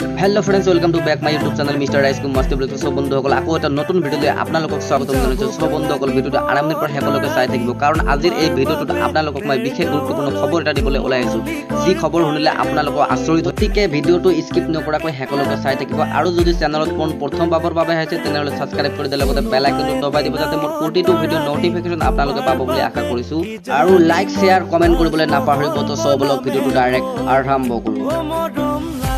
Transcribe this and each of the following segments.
Hello friends welcome to back my YouTube channel mister Rice को मस्त blog सब बंधुসকল আকৌ এটা নতুন ভিডিওলৈ আপোনালোকক স্বাগতম জনাইছো সব বন্ধুসকল ভিডিওটো আৰামদায়ক পৰা হেকলৈকে চাই থাকিব কাৰণ আজিৰ এই ভিডিওটোত আপোনালোকক মই বিশেষ গুৰুত্বপূৰ্ণ খবৰ এটা দিবলৈ ওলাই আহিছো যি খবৰ শুনিলে আপোনালোক আচৰিত হতিকে ভিডিওটো স্কিপ নকৰাকৈ হেকলৈকে চাই থাকিব আৰু যদি চেনেলত প্ৰথম বাৰৰ বাবে আছে তেনেহলে সাবস্ক্ৰাইব কৰি দিলে লগতে বেল আইকনটো দবাই দিব যাতে মোৰ প্ৰতিটো ভিডিও নটিফিকেশন আপোনালোকে পাব বুলি আশা কৰিছো আৰু লাইক শেয়াৰ কমেন্ট কৰিবলৈ নাপাহৰিব তো সব ব্লগ ভিডিওটো ডাইৰেক্ট আৰম্ভ কৰো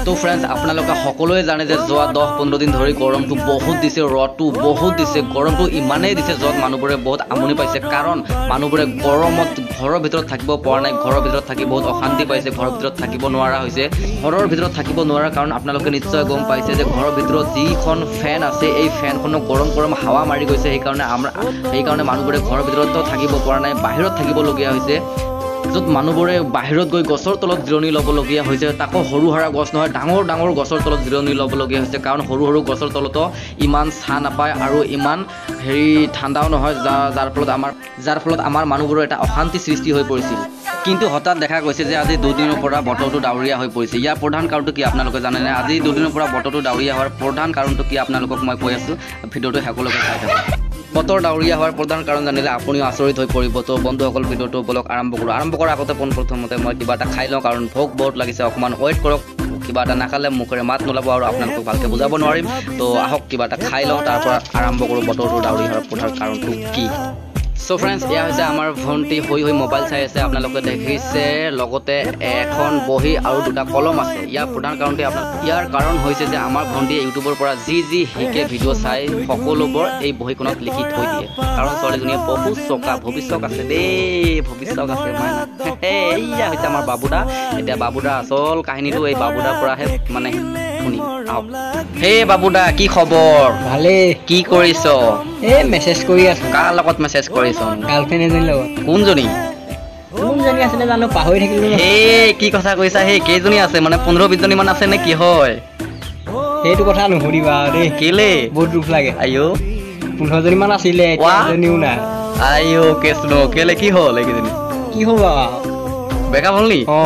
तो फ्रेंड्स आपनालोके सकलोए जाने जे जोआ 10-15 दिन धरि गरमटु बहुत दिसे रटु बहुत दिसे गरमटु इमाने दिसे जत मानुबरे बहुत आमुनि पाइसे कारण मानुबरे गरमत घৰৰ ভিতৰত থাকিব পৰা নাই ঘৰৰ ভিতৰত থাকি বহুত অশান্তি পাইছে ঘৰৰ ভিতৰত থাকিব নোৱাৰা হৈছে ঘৰৰ ভিতৰত থাকিব নোৱাৰা কাৰণ আপোনালোকে নিশ্চয় গম পাইছে যে ঘৰৰ ভিতৰত যিখন ফেন আছে এই ফেনখনৰ গৰম গৰম হাৱা মাৰি গৈছে সেই কাৰণে মানুহবোৰে ঘৰৰ ভিতৰত থাকিব পৰা নাই বাহিৰত থাকিব লগিয়া হৈছে যত মানুহবোৰে বাহিৰত গৈ গছৰ তলত জিৰণি ল'বলগীয়া হৈছে তাকো সৰু হৰা গছ নহয় ডাঙৰ ডাঙৰ গছৰ তলত জিৰণি ল'বলগীয়া হৈছে কাৰণ সৰু সৰু গছৰ তলতো ইমান ছাঁ নাপায় আৰু ইমান ঠাণ্ডাও নহয় যাৰ ফলত আমাৰ মানুহবোৰৰ এটা অশান্তি সৃষ্টি হৈ পৰিছিল কিন্তু হঠাৎ দেখা গৈছে যে আজি দুদিনৰ পৰা বতৰটো ডাৱৰীয়া হৈ পৰিছে ইয়াৰ প্ৰধান কাৰণটো কি আপোনালোকে জানে নে আজি দুদিনৰ পৰা বতৰটো ডাৱৰীয়া হোৱাৰ প্ৰধান কাৰণটো কি আপোনালোকক মই কৈ আছো ভিডিওটো হেকলৈকে চাই থাকক বতৰ ডাৱৰীয়া হোৱাৰ প্ৰধান কাৰণ জানিলে আপুনিও আচৰিত হৈ পৰিব তো বন্ধুসকল ভিডিওটো ব্লগ আৰম্ভ কৰাৰ আগতে প্ৰথমতে মই কিবা এটা খাই লওঁ কাৰণ ভোক বহুত লাগিছে অকমান ওয়েট কৰক কিবা এটা নাখালে মুখৰে মাত নোলাব আৰু আপোনালোকক ভালকে বুজাব নোৱাৰিম তো আহক কিবা এটা খাই লওঁ তাৰ পৰা আৰম্ভ কৰোঁ বতৰটো ডাৱৰীয়া হোৱাৰ প্ৰধান কাৰণটো কি সো ফ্ৰেন্ডস ইয়া হৈছে আমাৰ ভন্টি হৈ মোবাইল চাই আছে আপোনালোকে দেখিছে লগতে এখন বহি আৰু দুটা কলম আছে ইয়াৰ প্ৰধান কাৰণটো ইয়াৰ কাৰণ হৈছে যে আমাৰ ভন্টি ইউটিউবৰ পৰা যি হিকে ভিডিও চাই সকলোবোৰ এই বহিখনত লিখি থৈ দিয়ে কাৰণ ছোৱালীজনীয়ে বহুত চকা ভৱিষ্যত আছে দেই ভৱিষ্যত আছে এয়া হৈছে আমাৰ বাবুদা এতিয়া বাবুদা আচল কাহিনীটো এই বাবুদাৰ পৰাহে মানে শুনি হে বাবুদা কি খবৰ ভালে কি কৰিছ এ মেসেজ কৰি আছো কাৰ লগত মেসেজ কৰিছ গাৰ্লফ্ৰেণ্ড এজনী লগত কোনজনী আছিল জানো পাহৰি থাকিলো হে কি কথা কৈছা হে কেইজনী আছে মানে 15-20 জনী মান আছে নে কি হয় সেইটো কথা নুশুনিবা দেই কেলে বহুত দুখ লাগে আইও 15 জনী মান আছিলে এজনীও নাই আইও কৃষ্ণ কেলে কি হ'ল এইকেইজনী কি হ'বা বেকা হ'ল নি অ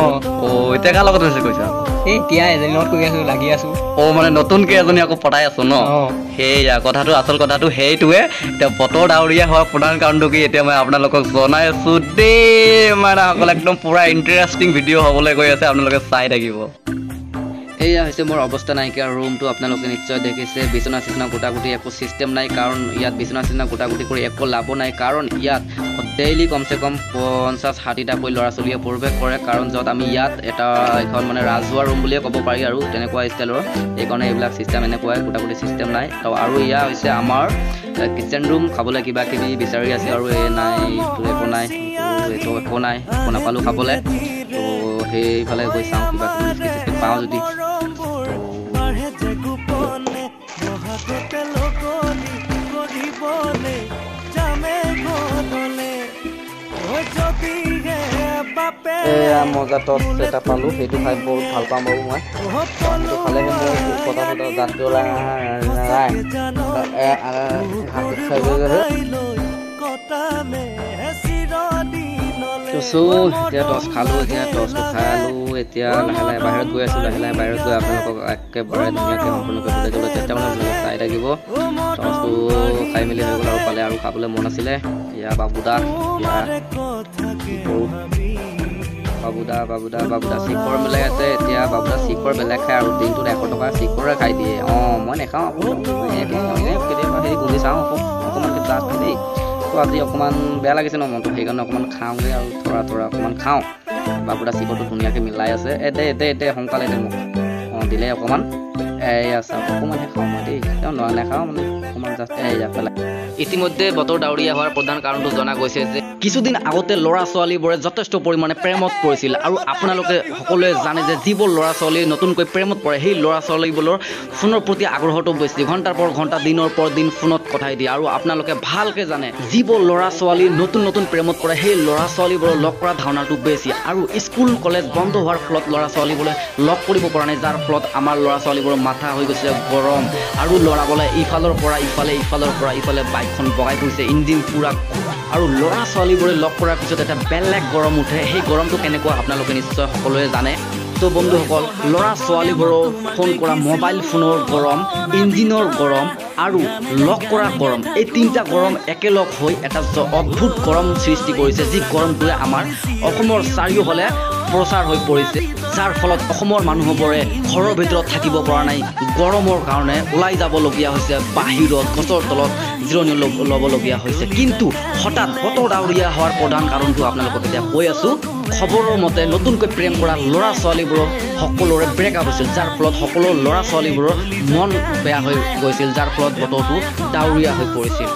এতিয়া কাৰ লগত মেসেজ কৰিছা এতিয়া এজনী লগত কৰি আছো লাগি আছো মানে নতুনকে এজনী আকৌ পটাই আছো ন সেয়া কথাটো আচল কথাটো সেইটোৱে এতিয়া বতৰ ডাৱৰীয়া হোৱাৰ প্ৰধান কাৰণটো কি এতিয়া মই আপোনালোকক জনাই আছো দেই মানে অকল একদম পুৰা ইণ্টাৰেষ্টিং ভিডিঅ' হ'বলৈ গৈ আছে আপোনালোকে চাই থাকিব এয়া হৈছে মোৰ অৱস্থা নাইকিয়া ৰুমটো আপোনালোকে নিশ্চয় দেখিছে বিচনা চিচনা গোটাগুটি একো চিষ্টেম নাই কাৰণ ইয়াত বিচনা চিচনা গোটাগুটি কৰি একো লাভ নাই কাৰণ ইয়াত ডেইলি কমচে কম 50-60টাকৈ ল'ৰা ছোৱালীয়ে প্ৰৱেশ কৰে কাৰণ য'ত আমি ইয়াত এখন মানে ৰাজহুৱা ৰুম বুলিয়ে ক'ব পাৰি আৰু তেনেকুৱা ষ্টাইলৰ এইকাৰণে এইবিলাক চিষ্টেম এনেকুৱাই গোটাগুটি চিষ্টেম নাই তো আৰু ইয়া হৈছে আমাৰ কিচেন ৰুম খাবলৈ কিবা কিবি বিচাৰি আছে আৰু নাই একো নাই একো নাপালোঁ খাবলৈ তো সেইফালে গৈ চাওঁ কিবা কিবি পাওঁ যদি মজা টচ এটা পালোঁ সেইটো খাই বহুত ভাল পাওঁ বাৰু মই সেইটো খালেহে মোৰ কথা জাতি ওলাই এতিয়া টচ খালোঁ এতিয়া টচটো খালোঁ এতিয়া লাহে লাহে বাহিৰত গৈ আছোঁ লাহে লাহে বাহিৰত গৈ আপোনালোকক একেবাৰে ধুনীয়াকৈ সম্পূৰ্ণকৈ বুজাই দিবলৈ চেষ্টা মানে আপোনালোকে চাই থাকিব টচটো খাই মেলি হৈ গ'ল আৰু পালে আৰু খাবলৈ মন আছিলে ইয়া বাবুদা বাবুদা চিকৰ মিলাই আছে এতিয়া বাবুদা চিকৰ বেলেগ খায় আৰু দিনটোত 100 টকা চিকৰে খাই দিয়ে মই নাখাওঁ কেতিয়াবা হেৰি গুলি চাওঁ অকণমান তাত দেই তো আজি অকণমান বেয়া লাগিছে ন মনটো সেইকাৰণে অকণমান খাওঁগৈ আৰু থৰা অকণমান খাওঁ বাবুদা চিকৰটো ধুনীয়াকৈ মিলাই আছে দে সোনকালে দে মোক দিলে অকণমান এয়া চাওক অকণমানহে খাওঁ মই দেই নাখাওঁ মানে অকণমান জাষ্ট এয়া পেলাই ইতিমধ্যে বতৰ ডাৱৰীয়া হোৱাৰ প্ৰধান কাৰণটো জনা গৈছে যে কিছুদিন আগতে ল'ৰা ছোৱালীবোৰে যথেষ্ট পৰিমাণে প্ৰেমত পৰিছিল আৰু আপোনালোকে সকলোৱে জানে যে যিবোৰ ল'ৰা ছোৱালী নতুনকৈ প্ৰেমত পৰে সেই ল'ৰা ছোৱালীবোৰৰ ফোনৰ প্ৰতি আগ্ৰহটো বেছি ঘণ্টাৰ পৰ ঘণ্টা দিনৰ পৰ দিন ফোনত কথাই দিয়ে আৰু আপোনালোকে ভালকৈ জানে যিবোৰ ল'ৰা ছোৱালী নতুন প্ৰেমত পৰে সেই ল'ৰা ছোৱালীবোৰৰ লগ কৰা ধাৰণাটো বেছি আৰু স্কুল কলেজ বন্ধ হোৱাৰ ফলত ল'ৰা ছোৱালীবোৰে লগ কৰিব পৰা নাই যাৰ ফলত আমাৰ ল'ৰা ছোৱালীবোৰৰ মাথা হৈ গৈছে গৰম আৰু ল'ৰাবোৰে ইফালৰ পৰা ইফালে বাইকখন বগাই ফুৰিছে ইঞ্জিন পুৰা আৰু ল'ৰা ছোৱালীবোৰে লগ কৰাৰ পিছত এটা বেলেগ গৰম উঠে সেই গৰমটো কেনেকুৱা আপোনালোকে নিশ্চয় সকলোৱে জানে তো বন্ধুসকল ল'ৰা ছোৱালীবোৰৰ ফোন কৰা মোবাইল ফোনৰ গৰম, ইঞ্জিনৰ গৰম আৰু লক কৰা গৰম, এই তিনিটা গৰম একেলগ হৈ এটা অদ্ভুত গৰম সৃষ্টি কৰিছে, যি গৰমটোৱে আমাৰ অসমৰ চাৰিওফালে প্ৰচাৰ হৈ পৰিছে, যাৰ ফলত অসমৰ মানুহবোৰে ঘৰৰ ভিতৰত থাকিব পৰা নাই, গৰমৰ কাৰণে ওলাই যাবলগীয়া হৈছে, বাহিৰত গছৰ তলত জিৰণি ল'বলগীয়া হৈছে। কিন্তু হঠাৎ বতৰ ডাৱৰীয়া হোৱাৰ প্ৰধান কাৰণটো আপোনালোকক এতিয়া কৈ আছোঁ। খবৰৰ মতে নতুনকৈ প্ৰেম কৰা ল'ৰা ছোৱালীবোৰৰ সকলোৰে ব্ৰেকআপ হৈছিল, যাৰ ফলত সকলো ল'ৰা ছোৱালীবোৰৰ মন বেয়া হৈ গৈছিল, যাৰ ফলত বতৰটো ডাৱৰীয়া হৈ পৰিছিল।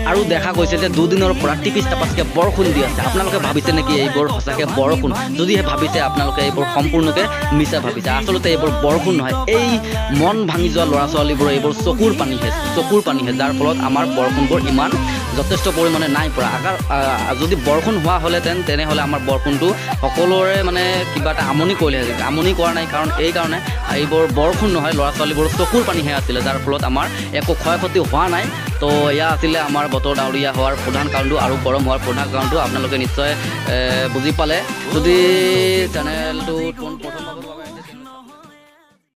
আৰু দেখা গৈছে যে দুদিনৰ পৰা টিপিছ টাপাছকৈ বৰষুণ দি আছে। আপোনালোকে ভাবিছে নেকি এইবোৰ সঁচাকৈ বৰষুণ? যদিহে ভাবিছে আপোনালোকে এইবোৰ সম্পূৰ্ণকৈ মিছা ভাবিছে। আচলতে এইবোৰ বৰষুণ নহয়, এই মন ভাঙি যোৱা ল'ৰা ছোৱালীবোৰে এইবোৰ চকুৰ পানীহে, যাৰ ফলত আমাৰ বৰষুণবোৰ ইমান যথেষ্ট পৰিমাণে নাই পৰা। যদি বৰষুণ হোৱা হ'লেহেঁতেন তেনেহ'লে আমাৰ বৰষুণটো সকলোৰে মানে কিবা এটা আমনি কৰিলেহেঁতেন, আমনি কৰা নাই। কাৰণ এইবোৰ বৰষুণ নহয়, ল'ৰা ছোৱালীবোৰ চকুৰ পানীহে আছিলে, যাৰ ফলত আমাৰ একো ক্ষয় ক্ষতি হোৱা নাই। তো এয়া আছিলে আমাৰ বতৰ ডাৱৰীয়া হোৱাৰ প্ৰধান কাৰণটো আৰু গৰম হোৱাৰ প্ৰধান কাৰণটো। আপোনালোকে নিশ্চয় বুজি পালে। যদি চেনেলটো প্ৰথম